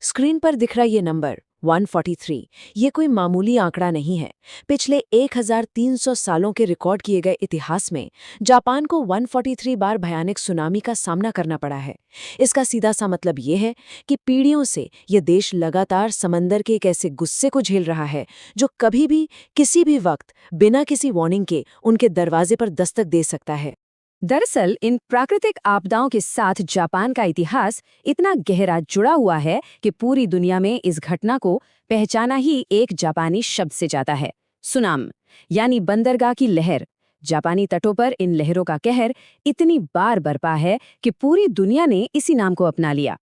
Screen पर दिख रहा ये नंबर 143 ये कोई मामूली आंकड़ा नहीं है। पिछले 1300 सालों के रिकॉर्ड किए गए इतिहास में जापान को 143 बार भयानक सुनामी का सामना करना पड़ा है। इसका सीधा सा मतलब ये है कि पीढ़ियों से ये देश लगातार समंदर के एक ऐसे गुस्से को झेल रहा है जो कभी भी किसी भी वक्त बिना किसी वार्निंग के उनके दरवाजे पर दस्तक दे सकता है। दरअसल इन प्राकृतिक आपदाओं के साथ जापान का इतिहास इतना गहरा जुड़ा हुआ है कि पूरी दुनिया में इस घटना को पहचाना ही एक जापानी शब्द से जाता है, सुनाम, यानी बंदरगाह की लहर। जापानी तटों पर इन लहरों का कहर इतनी बार बरपा है कि पूरी दुनिया ने इसी नाम को अपना लिया।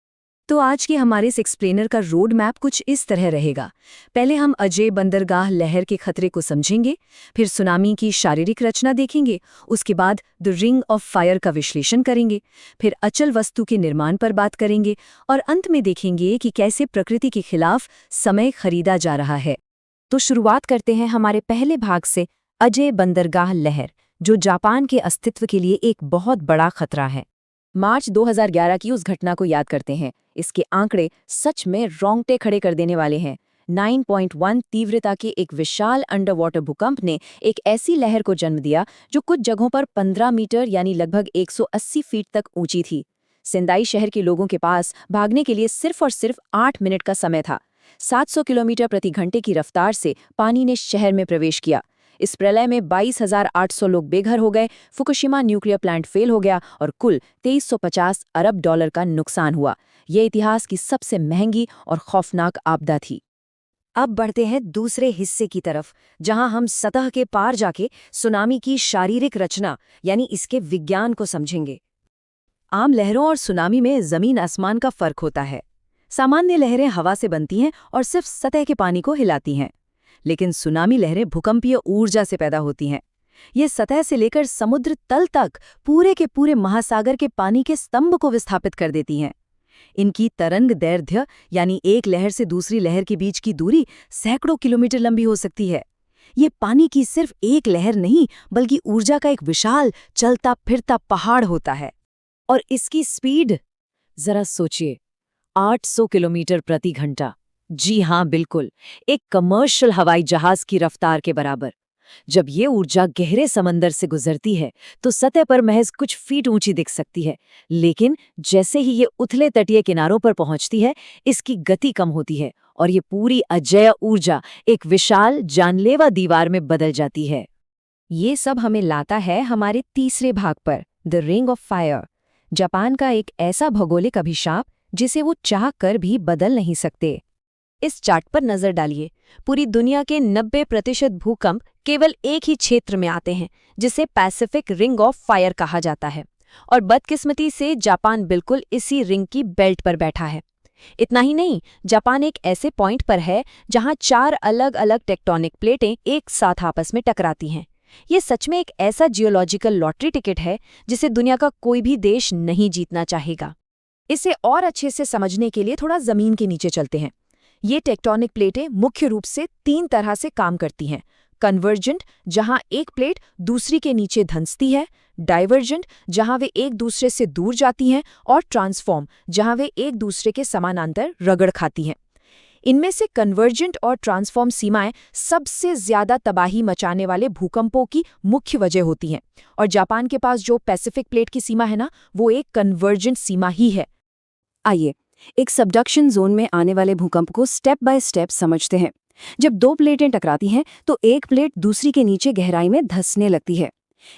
तो आज के हमारे इस एक्सप्लेनर का रोड मैप कुछ इस तरह रहेगा। पहले हम अजय बंदरगाह लहर के खतरे को समझेंगे, फिर सुनामी की शारीरिक रचना देखेंगे, उसके बाद द रिंग ऑफ फायर का विश्लेषण करेंगे, फिर अचल वस्तु के निर्माण पर बात करेंगे और अंत में देखेंगे कि कैसे प्रकृति के खिलाफ समय खरीदा जा रहा है। तो शुरुआत करते हैं हमारे पहले भाग से, अजय बंदरगाह लहर, जो जापान के अस्तित्व के लिए एक बहुत बड़ा खतरा है। मार्च 2011 की उस घटना को याद करते हैं। इसके आंकड़े सच में रोंगटे खड़े कर देने वाले हैं। 9.1 तीव्रता के एक विशाल अंडर वाटर भूकंप ने एक ऐसी लहर को जन्म दिया जो कुछ जगहों पर 15 मीटर यानी लगभग 180 फीट तक ऊंची थी। सेंदाई शहर के लोगों के पास भागने के लिए सिर्फ और सिर्फ 8 मिनट का समय था। 700 किलोमीटर प्रति घंटे की रफ्तार से पानी ने शहर में प्रवेश किया। इस प्रलय में 22,800 लोग बेघर हो गए, फुकुशिमा न्यूक्लियर प्लांट फेल हो गया और कुल 2350 अरब डॉलर का नुकसान हुआ। यह इतिहास की सबसे महंगी और खौफनाक आपदा थी। अब बढ़ते हैं दूसरे हिस्से की तरफ, जहां हम सतह के पार जाके सुनामी की शारीरिक रचना यानी इसके विज्ञान को समझेंगे। आम लहरों और सुनामी में जमीन आसमान का फर्क होता है। सामान्य लहरें हवा से बनती हैं और सिर्फ सतह के पानी को हिलाती हैं, लेकिन सुनामी लहरें भूकंपीय ऊर्जा से पैदा होती हैं। ये सतह से लेकर समुद्र तल तक पूरे के पूरे महासागर के पानी के स्तंभ को विस्थापित कर देती हैं। इनकी तरंग दैर्ध्य यानी एक लहर से दूसरी लहर के बीच की दूरी सैकड़ों किलोमीटर लंबी हो सकती है। ये पानी की सिर्फ एक लहर नहीं, बल्कि ऊर्जा का एक विशाल चलता फिरता पहाड़ होता है। और इसकी स्पीड जरा सोचिए, 800 किलोमीटर प्रति घंटा। जी हाँ, बिल्कुल, एक कमर्शियल हवाई जहाज की रफ्तार के बराबर। जब ये ऊर्जा गहरे समंदर से गुजरती है तो सतह पर महज कुछ फीट ऊंची दिख सकती है, लेकिन जैसे ही ये उथले तटीय किनारों पर पहुंचती है, इसकी गति कम होती है और ये पूरी अजेय ऊर्जा एक विशाल जानलेवा दीवार में बदल जाती है। ये सब हमें लाता है हमारे तीसरे भाग पर, the ring of fire, Japan का एक ऐसा भौगोलिक अभिशाप जिसे वो चाह कर भी बदल नहीं सकते। इस चार्ट पर नजर डालिए। पूरी दुनिया के 90% भूकंप केवल एक ही क्षेत्र में आते हैं, जिसे पैसिफिक रिंग ऑफ फायर कहा जाता है। और बदकिस्मती से जापान बिल्कुल इसी रिंग की बेल्ट पर बैठा है। इतना ही नहीं, जापान एक ऐसे पॉइंट पर है जहां 4 अलग अलग टेक्टोनिक प्लेटें एक साथ आपस में टकराती हैं। ये सच में एक ऐसा जियोलॉजिकल लॉटरी टिकट है जिसे दुनिया का कोई भी देश नहीं जीतना चाहेगा। इसे और अच्छे से समझने के लिए थोड़ा जमीन के नीचे चलते हैं। ये टेक्टोनिक प्लेटें मुख्य रूप से 3 तरह से काम करती हैं। कन्वर्जेंट, जहां एक प्लेट दूसरी के नीचे धंसती है, डाइवर्जेंट, जहां वे एक दूसरे से दूर जाती हैं, और ट्रांसफॉर्म, जहां वे एक दूसरे के समानांतर रगड़ खाती हैं। इनमें से कन्वर्जेंट और ट्रांसफॉर्म सीमाएं सबसे ज्यादा तबाही मचाने वाले भूकंपों की मुख्य वजह होती हैं, और जापान के पास जो पैसिफिक प्लेट की सीमा है ना, वो एक कन्वर्जेंट सीमा ही है। आइए एक सबडक्शन जोन में आने वाले भूकंप को स्टेप बाय स्टेप समझते हैं। जब 2 प्लेटें टकराती हैं तो एक प्लेट दूसरी के नीचे गहराई में धंसने लगती है।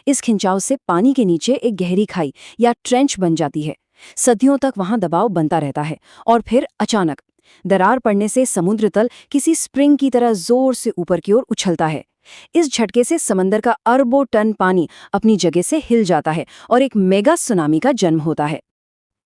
इस खिंचाव से पानी के नीचे एक गहरी खाई या ट्रेंच बन जाती है। सदियों तक वहां दबाव बनता रहता है और फिर अचानक दरार पड़ने से समुद्र तल किसी स्प्रिंग की तरह जोर से ऊपर की ओर उछलता है। इस झटके से समंदर का अरबों टन पानी अपनी जगह से हिल जाता है और एक मेगा सुनामी का जन्म होता है।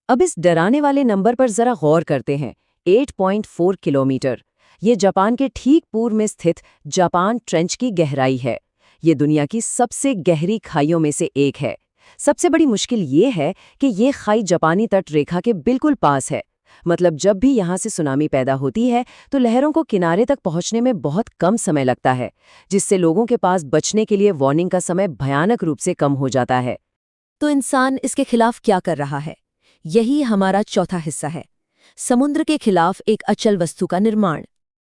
अब इस डराने वाले नंबर पर जरा गौर करते हैं, 8.4 किलोमीटर। ये जापान के ठीक पूर्व में स्थित जापान ट्रेंच की गहराई है। ये दुनिया की सबसे गहरी खाइयों में से एक है। सबसे बड़ी मुश्किल ये है कि ये खाई जापानी तट रेखा के बिल्कुल पास है। मतलब जब भी यहाँ से सुनामी पैदा होती है तो लहरों को किनारे तक पहुँचने में बहुत कम समय लगता है, जिससे लोगों के पास बचने के लिए वार्निंग का समय भयानक रूप से कम हो जाता है। तो इंसान इसके खिलाफ क्या कर रहा है? यही हमारा चौथा हिस्सा है। समुद्र के खिलाफ एक अचल वस्तु का निर्माण।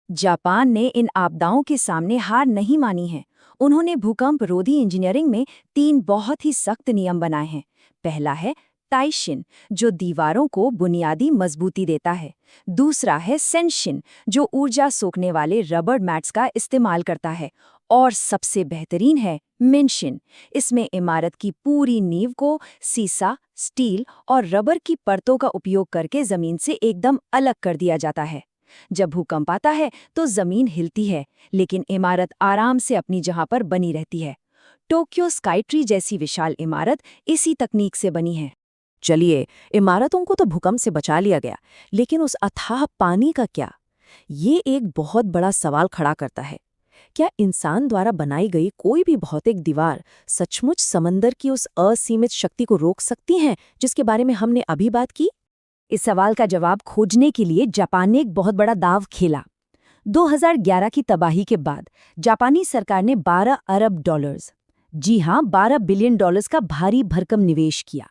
जापान ने इन आपदाओं के सामने हार नहीं मानी है। उन्होंने भूकंप रोधी इंजीनियरिंग में 3 बहुत ही सख्त नियम बनाए हैं। पहला है ताइशिन, जो दीवारों को बुनियादी मजबूती देता है। दूसरा है सेंशिन, जो ऊर्जा सोखने वाले रबर मैट्स का इस्तेमाल करता है। और सबसे बेहतरीन है मिनशिन। इसमें इमारत की पूरी नींव को सीसा, स्टील और रबर की परतों का उपयोग करके जमीन से एकदम अलग कर दिया जाता है। जब भूकंप आता है तो जमीन हिलती है, लेकिन इमारत आराम से अपनी जगह पर बनी रहती है। टोक्यो स्काईट्री जैसी विशाल इमारत इसी तकनीक से बनी है। चलिए, इमारतों को तो भूकंप से बचा लिया गया, लेकिन उस अथाह पानी का क्या? ये एक बहुत बड़ा सवाल खड़ा करता है। क्या इंसान द्वारा बनाई गई कोई भी भौतिक दीवार सचमुच समंदर की उस असीमित शक्ति को रोक सकती हैं, जिसके बारे में हमने अभी बात की? इस सवाल का जवाब खोजने के लिए जापान ने एक बहुत बड़ा दाव खेला। 2011 की तबाही के बाद जापानी सरकार ने $12 अरब, जी हां, $12 बिलियन का भारी भरकम निवेश किया।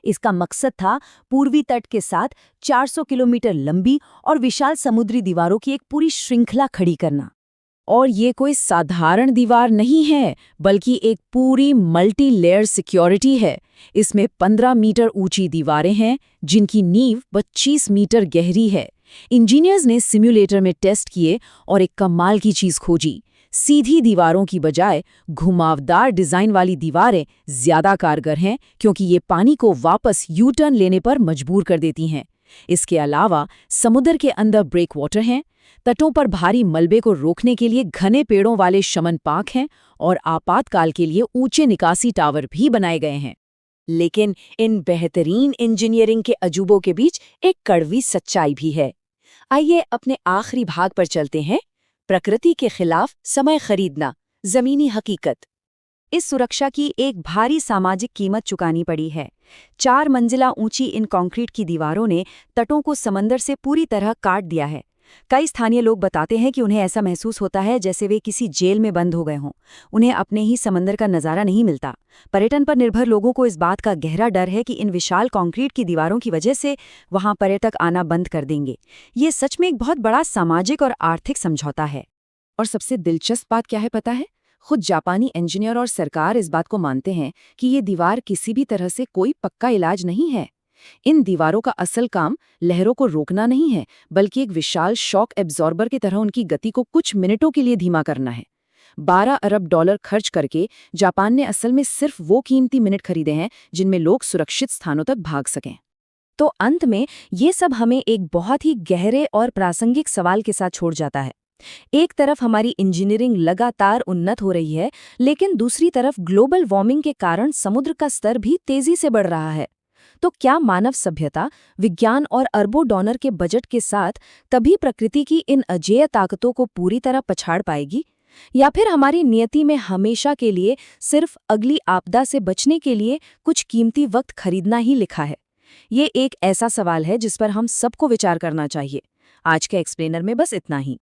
इसका मकसद था पूर्वी तट के साथ 400 किलोमीटर लंबी और विशाल समुद्री दीवारों की एक पूरी श्रृंखला खड़ी करना। और ये कोई साधारण दीवार नहीं है, बल्कि एक पूरी मल्टी लेयर सिक्योरिटी है। इसमें 15 मीटर ऊंची दीवारें हैं, जिनकी नींव 25 मीटर गहरी है। इंजीनियर्स ने सिम्युलेटर में टेस्ट किए और एक कमाल की चीज खोजी। सीधी दीवारों की बजाय घुमावदार डिजाइन वाली दीवारें ज्यादा कारगर हैं, क्योंकि ये पानी को वापस यू टर्न लेने पर मजबूर कर देती हैं। इसके अलावा समुद्र के अंदर ब्रेक वाटर हैं, तटों पर भारी मलबे को रोकने के लिए घने पेड़ों वाले शमन पार्क हैं और आपातकाल के लिए ऊंचे निकासी टावर भी बनाए गए हैं। लेकिन इन बेहतरीन इंजीनियरिंग के अजूबों के बीच एक कड़वी सच्चाई भी है। आइए अपने आखिरी भाग पर चलते हैं, प्रकृति के खिलाफ समय खरीदना, जमीनी हकीकत। इस सुरक्षा की एक भारी सामाजिक कीमत चुकानी पड़ी है। 4 मंजिला ऊंची इन कंक्रीट की दीवारों ने तटों को समंदर से पूरी तरह काट दिया है। कई स्थानीय लोग बताते हैं कि उन्हें ऐसा महसूस होता है जैसे वे किसी जेल में बंद हो गए हों। उन्हें अपने ही समंदर का नज़ारा नहीं मिलता। पर्यटन पर निर्भर लोगों को इस बात का गहरा डर है कि इन विशाल कंक्रीट की दीवारों की वजह से वहां पर्यटक आना बंद कर देंगे। ये सच में एक बहुत बड़ा सामाजिक और आर्थिक समझौता है। और सबसे दिलचस्प बात क्या है पता है? खुद जापानी इंजीनियर और सरकार इस बात को मानते हैं कि ये दीवार किसी भी तरह से कोई पक्का इलाज नहीं है। इन दीवारों का असल काम लहरों को रोकना नहीं है, बल्कि एक विशाल शॉक एब्जॉर्बर की तरह उनकी गति को कुछ मिनटों के लिए धीमा करना है। $12 अरब खर्च करके जापान ने असल में सिर्फ वो कीमती मिनट खरीदे हैं जिनमें लोग सुरक्षित स्थानों तक भाग सकें। तो अंत में ये सब हमें एक बहुत ही गहरे और प्रासंगिक सवाल के साथ छोड़ जाता है। एक तरफ हमारी इंजीनियरिंग लगातार उन्नत हो रही है, लेकिन दूसरी तरफ ग्लोबल वार्मिंग के कारण समुद्र का स्तर भी तेजी से बढ़ रहा है। तो क्या मानव सभ्यता, विज्ञान और अरबों डॉलर के बजट के साथ कभी प्रकृति की इन अजेय ताकतों को पूरी तरह पछाड़ पाएगी? या फिर हमारी नियति में हमेशा के लिए सिर्फ अगली आपदा से बचने के लिए कुछ कीमती वक्त खरीदना ही लिखा है? ये एक ऐसा सवाल है जिस पर हम सबको विचार करना चाहिए। आज के एक्सप्लेनर में बस इतना ही।